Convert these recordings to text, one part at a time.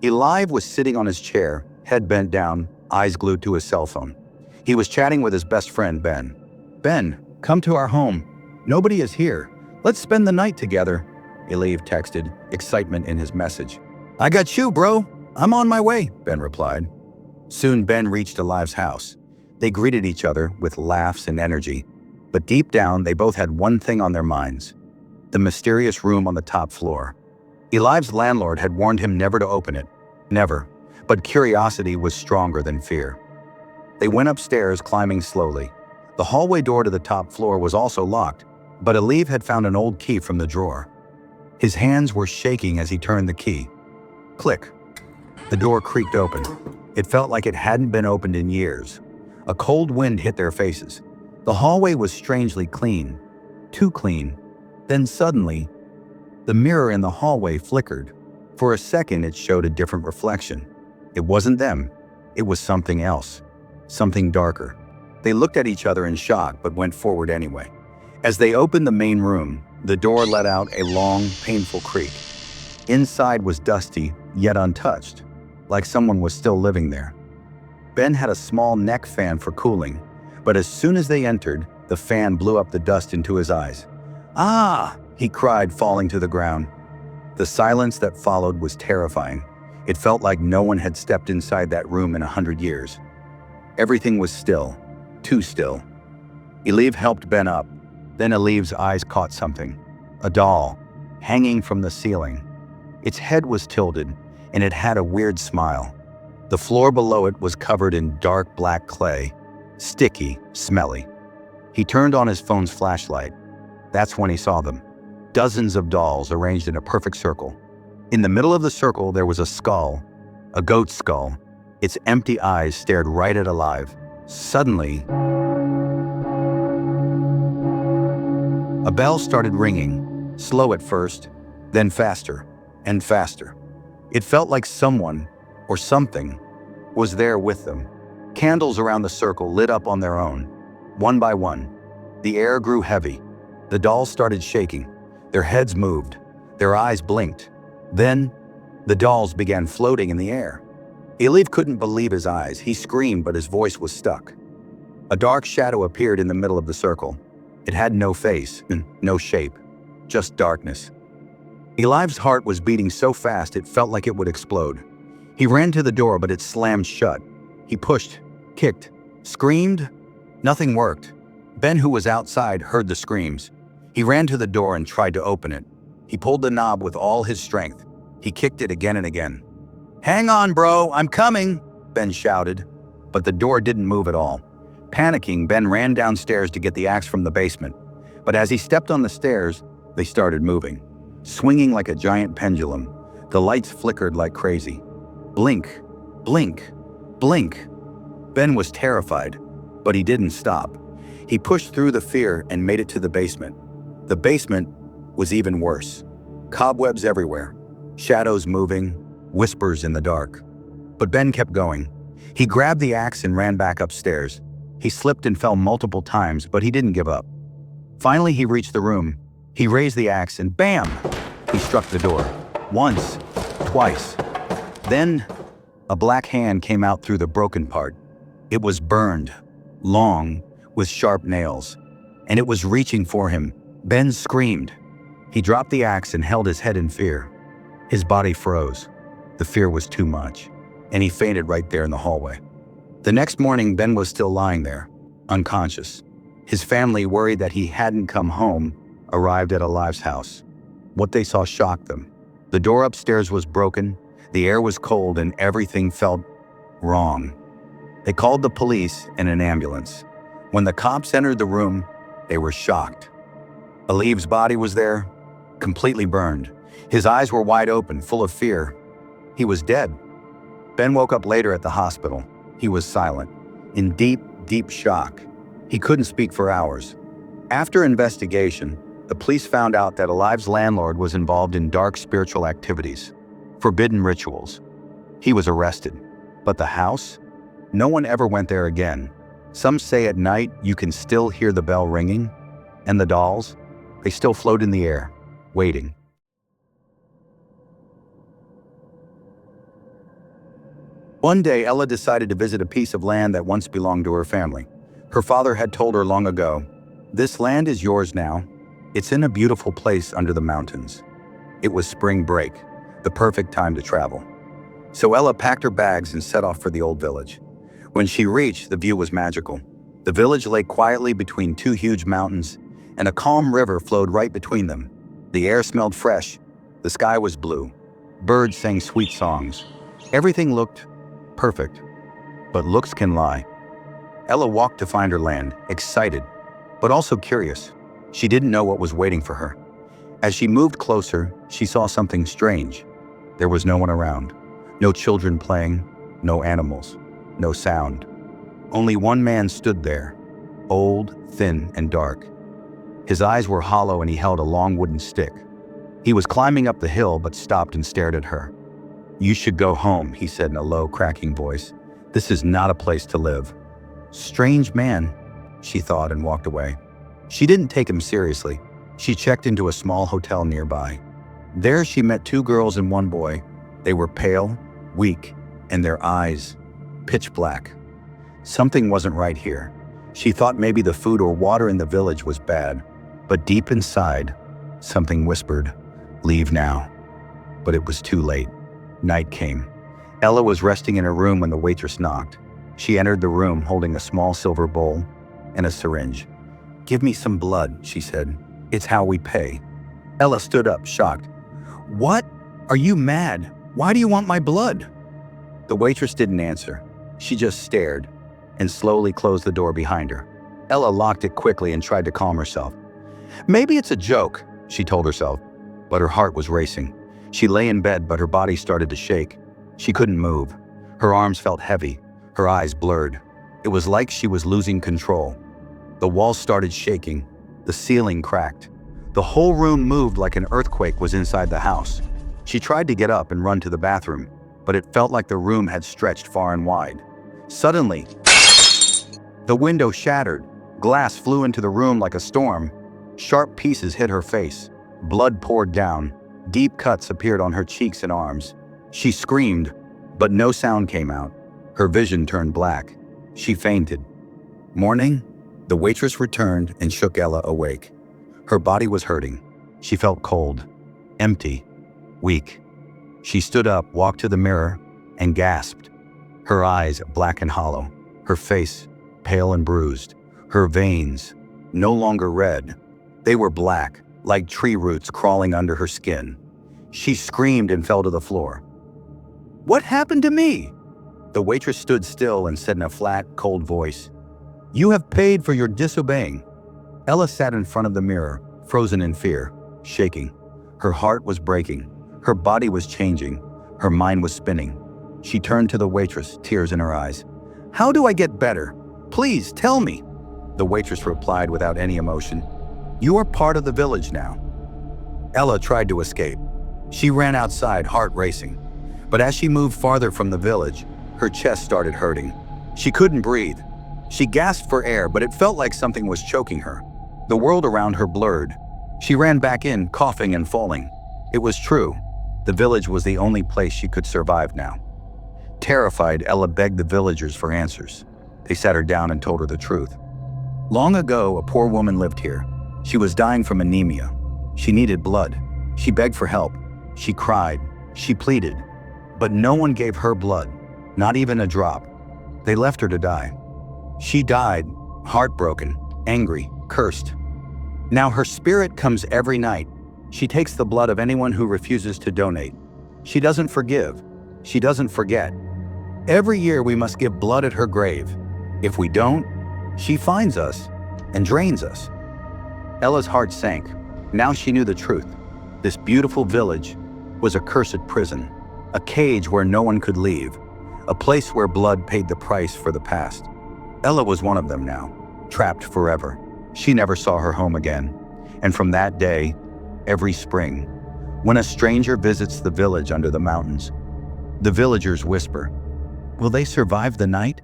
Eliv was sitting on his chair, head bent down, eyes glued to his cell phone. He was chatting with his best friend, Ben. "Ben, come to our home. Nobody is here. Let's spend the night together," Eliv texted, excitement in his message. "I got you, bro. I'm on my way," Ben replied. Soon Ben reached Eliv's house. They greeted each other with laughs and energy. But deep down, they both had one thing on their minds: the mysterious room on the top floor. Eliv's landlord had warned him never to open it. Never. But curiosity was stronger than fear. They went upstairs, climbing slowly. The hallway door to the top floor was also locked, but Eliv had found an old key from the drawer. His hands were shaking as he turned the key. Click. The door creaked open. It felt like it hadn't been opened in years. A cold wind hit their faces. The hallway was strangely clean. Too clean. Then suddenly, the mirror in the hallway flickered. For a second, it showed a different reflection. It wasn't them. It was something else. Something darker. They looked at each other in shock, but went forward anyway. As they opened the main room, the door let out a long, painful creak. Inside was dusty, yet untouched, like someone was still living there. Ben had a small neck fan for cooling, but as soon as they entered, the fan blew up the dust into his eyes. "Ah!" he cried, falling to the ground. The silence that followed was terrifying. It felt like no one had stepped inside that room in 100 years. Everything was still, too still. Eliv helped Ben up. Then Eliv's eyes caught something. A doll, hanging from the ceiling. Its head was tilted, and it had a weird smile. The floor below it was covered in dark black clay, sticky, smelly. He turned on his phone's flashlight. That's when he saw them. Dozens of dolls arranged in a perfect circle. In the middle of the circle, there was a skull, a goat's skull. Its empty eyes stared right at Eliv. Suddenly, a bell started ringing, slow at first, then faster and faster. It felt like someone, or something, was there with them. Candles around the circle lit up on their own, one by one. The air grew heavy. The dolls started shaking. Their heads moved. Their eyes blinked. Then, the dolls began floating in the air. Eliv couldn't believe his eyes. He screamed, but his voice was stuck. A dark shadow appeared in the middle of the circle. It had no face, no shape, just darkness. Eliv's heart was beating so fast it felt like it would explode. He ran to the door, but it slammed shut. He pushed, kicked, screamed. Nothing worked. Ben, who was outside, heard the screams. He ran to the door and tried to open it. He pulled the knob with all his strength. He kicked it again and again. "Hang on, bro, I'm coming," Ben shouted. But the door didn't move at all. Panicking, Ben ran downstairs to get the axe from the basement. But as he stepped on the stairs, they started moving. Swinging like a giant pendulum, the lights flickered like crazy. Blink, blink, blink. Ben was terrified, but he didn't stop. He pushed through the fear and made it to the basement. The basement was even worse. Cobwebs everywhere, shadows moving, whispers in the dark. But Ben kept going. He grabbed the axe and ran back upstairs. He slipped and fell multiple times, but he didn't give up. Finally, he reached the room. He raised the axe and bam! He struck the door. Once, twice. Then, a black hand came out through the broken part. It was burned, long, with sharp nails, and it was reaching for him. Ben screamed. He dropped the axe and held his head in fear. His body froze. The fear was too much, and he fainted right there in the hallway. The next morning, Ben was still lying there, unconscious. His family, worried that he hadn't come home, arrived at Eliv's house. What they saw shocked them. The door upstairs was broken, the air was cold, and everything felt wrong. They called the police and an ambulance. When the cops entered the room, they were shocked. Eliv's body was there, completely burned. His eyes were wide open, full of fear. He was dead. Ben woke up later at the hospital. He was silent, in deep, deep shock. He couldn't speak for hours. After investigation, the police found out that Eliv's landlord was involved in dark spiritual activities, forbidden rituals. He was arrested. But the house? No one ever went there again. Some say at night you can still hear the bell ringing, and the dolls, they still float in the air, waiting. One day, Ella decided to visit a piece of land that once belonged to her family. Her father had told her long ago, "This land is yours now. It's in a beautiful place under the mountains." It was spring break, the perfect time to travel. So Ella packed her bags and set off for the old village. When she reached, the view was magical. The village lay quietly between two huge mountains, and a calm river flowed right between them. The air smelled fresh. The sky was blue. Birds sang sweet songs. Everything looked perfect. But looks can lie. Ella walked to find her land, excited, but also curious. She didn't know what was waiting for her. As she moved closer, she saw something strange. There was no one around. No children playing, no animals, no sound. Only one man stood there, old, thin, and dark. His eyes were hollow and he held a long wooden stick. He was climbing up the hill but stopped and stared at her. "You should go home," he said in a low, cracking voice. "This is not a place to live." Strange man, she thought and walked away. She didn't take him seriously. She checked into a small hotel nearby. There she met two girls and one boy. They were pale, weak, and their eyes pitch black. Something wasn't right here. She thought maybe the food or water in the village was bad, but deep inside, something whispered, "Leave now." But it was too late. Night came. Ella was resting in her room when the waitress knocked. She entered the room holding a small silver bowl and a syringe. "Give me some blood," she said. "It's how we pay." Ella stood up, shocked. "What? Are you mad? Why do you want my blood?" The waitress didn't answer. She just stared and slowly closed the door behind her. Ella locked it quickly and tried to calm herself. "Maybe it's a joke," she told herself, but her heart was racing. She lay in bed, but her body started to shake. She couldn't move. Her arms felt heavy, her eyes blurred. It was like she was losing control. The walls started shaking. The ceiling cracked. The whole room moved like an earthquake was inside the house. She tried to get up and run to the bathroom, but it felt like the room had stretched far and wide. Suddenly, the window shattered. Glass flew into the room like a storm. Sharp pieces hit her face. Blood poured down. Deep cuts appeared on her cheeks and arms. She screamed, but no sound came out. Her vision turned black. She fainted. Morning, the waitress returned and shook Ella awake. Her body was hurting. She felt cold, empty, weak. She stood up, walked to the mirror, and gasped. Her eyes black and hollow, her face pale and bruised, her veins no longer red. They were black, like tree roots crawling under her skin. She screamed and fell to the floor. "What happened to me?" The waitress stood still and said in a flat, cold voice, "You have paid for your disobeying." Ella sat in front of the mirror, frozen in fear, shaking. Her heart was breaking. Her body was changing. Her mind was spinning. She turned to the waitress, tears in her eyes. "How do I get better? Please tell me." The waitress replied without any emotion, "You are part of the village now." Ella tried to escape. She ran outside, heart racing. But as she moved farther from the village, her chest started hurting. She couldn't breathe. She gasped for air, but it felt like something was choking her. The world around her blurred. She ran back in, coughing and falling. It was true. The village was the only place she could survive now. Terrified, Ella begged the villagers for answers. They sat her down and told her the truth. Long ago, a poor woman lived here. She was dying from anemia. She needed blood. She begged for help. She cried. She pleaded. But no one gave her blood, not even a drop. They left her to die. She died, heartbroken, angry, cursed. Now her spirit comes every night. She takes the blood of anyone who refuses to donate. She doesn't forgive. She doesn't forget. Every year we must give blood at her grave. If we don't, she finds us and drains us. Ella's heart sank. Now she knew the truth. This beautiful village was a cursed prison, a cage where no one could leave, a place where blood paid the price for the past. Ella was one of them now, trapped forever. She never saw her home again. And from that day, every spring, when a stranger visits the village under the mountains, the villagers whisper, "Will they survive the night?"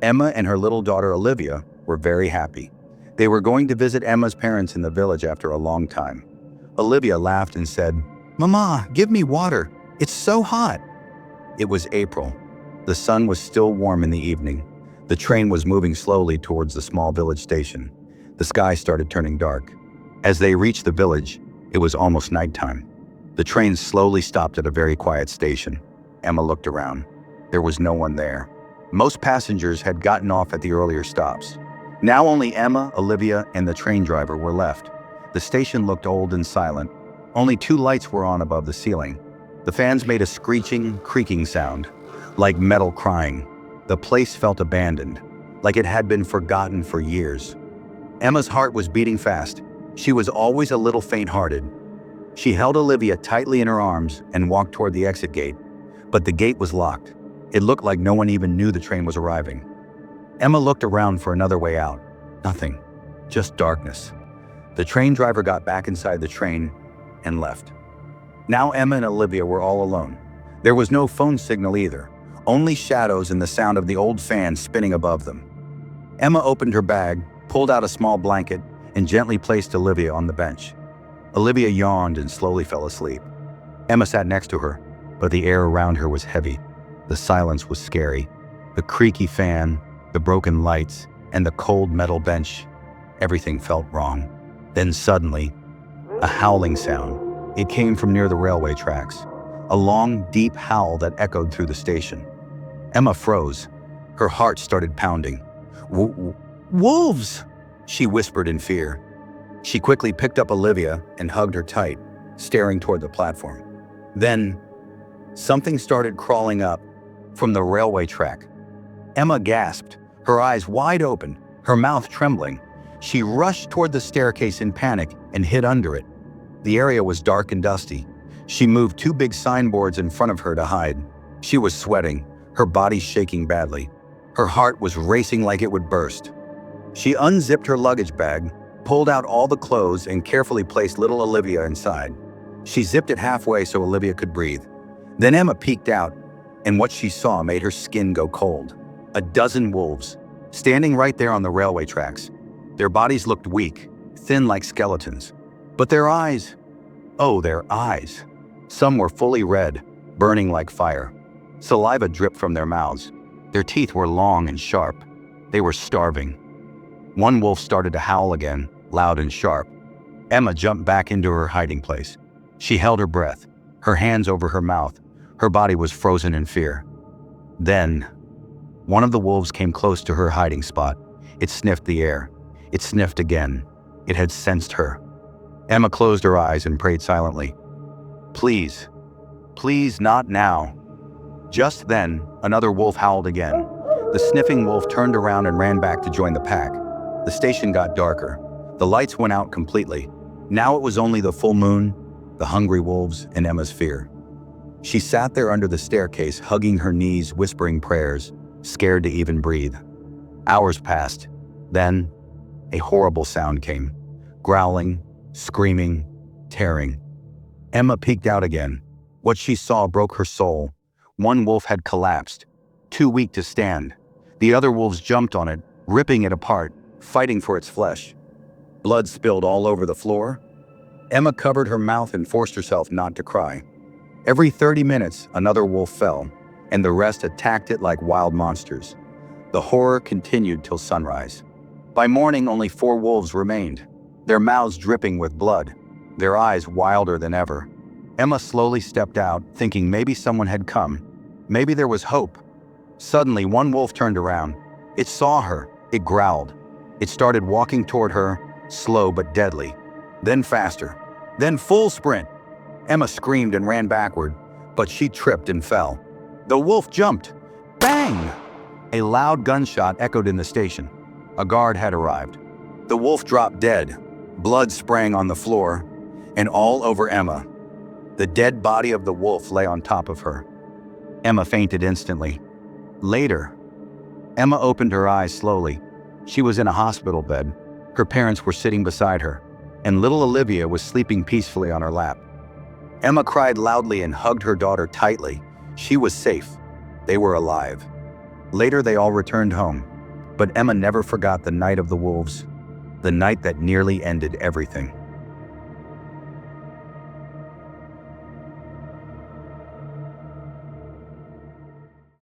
Emma and her little daughter Olivia were very happy. They were going to visit Emma's parents in the village after a long time. Olivia laughed and said, "Mama, give me water. It's so hot." It was April. The sun was still warm in the evening. The train was moving slowly towards the small village station. The sky started turning dark. As they reached the village, it was almost nighttime. The train slowly stopped at a very quiet station. Emma looked around. There was no one there. Most passengers had gotten off at the earlier stops. Now only Emma, Olivia, and the train driver were left. The station looked old and silent. Only 2 lights were on above the ceiling. The fans made a screeching, creaking sound, like metal crying. The place felt abandoned, like it had been forgotten for years. Emma's heart was beating fast. She was always a little faint-hearted. She held Olivia tightly in her arms and walked toward the exit gate, but the gate was locked. It looked like no one even knew the train was arriving. Emma looked around for another way out. Nothing, just darkness. The train driver got back inside the train and left. Now Emma and Olivia were all alone. There was no phone signal either, only shadows and the sound of the old fan spinning above them. Emma opened her bag, pulled out a small blanket, and gently placed Olivia on the bench. Olivia yawned and slowly fell asleep. Emma sat next to her, but the air around her was heavy. The silence was scary. The creaky fan, the broken lights, and the cold metal bench. Everything felt wrong. Then suddenly, a howling sound. It came from near the railway tracks. A long, deep howl that echoed through the station. Emma froze. Her heart started pounding. "Wolves!" she whispered in fear. She quickly picked up Olivia and hugged her tight, staring toward the platform. Then, something started crawling up from the railway track. Emma gasped, her eyes wide open, her mouth trembling. She rushed toward the staircase in panic and hid under it. The area was dark and dusty. She moved 2 big signboards in front of her to hide. She was sweating, her body shaking badly. Her heart was racing like it would burst. She unzipped her luggage bag, pulled out all the clothes, and carefully placed little Olivia inside. She zipped it halfway so Olivia could breathe. Then Emma peeked out, and what she saw made her skin go cold. A dozen wolves, standing right there on the railway tracks. Their bodies looked weak, thin like skeletons. But their eyes, oh, their eyes. Some were fully red, burning like fire. Saliva dripped from their mouths. Their teeth were long and sharp. They were starving. One wolf started to howl again, loud and sharp. Emma jumped back into her hiding place. She held her breath, her hands over her mouth. Her body was frozen in fear. Then, one of the wolves came close to her hiding spot. It sniffed the air. It sniffed again. It had sensed her. Emma closed her eyes and prayed silently. "Please, please not now." Just then, another wolf howled again. The sniffing wolf turned around and ran back to join the pack. The station got darker. The lights went out completely. Now it was only the full moon, the hungry wolves, and Emma's fear. She sat there under the staircase, hugging her knees, whispering prayers, scared to even breathe. Hours passed. Then, a horrible sound came. Growling, screaming, tearing. Emma peeked out again. What she saw broke her soul. One wolf had collapsed, too weak to stand. The other wolves jumped on it, ripping it apart, fighting for its flesh. Blood spilled all over the floor. Emma covered her mouth and forced herself not to cry. Every 30 minutes, another wolf fell, and the rest attacked it like wild monsters. The horror continued till sunrise. By morning, only 4 wolves remained, their mouths dripping with blood, their eyes wilder than ever. Emma slowly stepped out, thinking maybe someone had come. Maybe there was hope. Suddenly, one wolf turned around. It saw her. It growled. It started walking toward her, slow but deadly. Then faster. Then full sprint. Emma screamed and ran backward, but she tripped and fell. The wolf jumped. Bang! A loud gunshot echoed in the station. A guard had arrived. The wolf dropped dead. Blood sprang on the floor and all over Emma. The dead body of the wolf lay on top of her. Emma fainted instantly. Later, Emma opened her eyes slowly. She was in a hospital bed. Her parents were sitting beside her, and little Olivia was sleeping peacefully on her lap. Emma cried loudly and hugged her daughter tightly. She was safe. They were alive. Later, they all returned home. But Emma never forgot the night of the wolves, the night that nearly ended everything.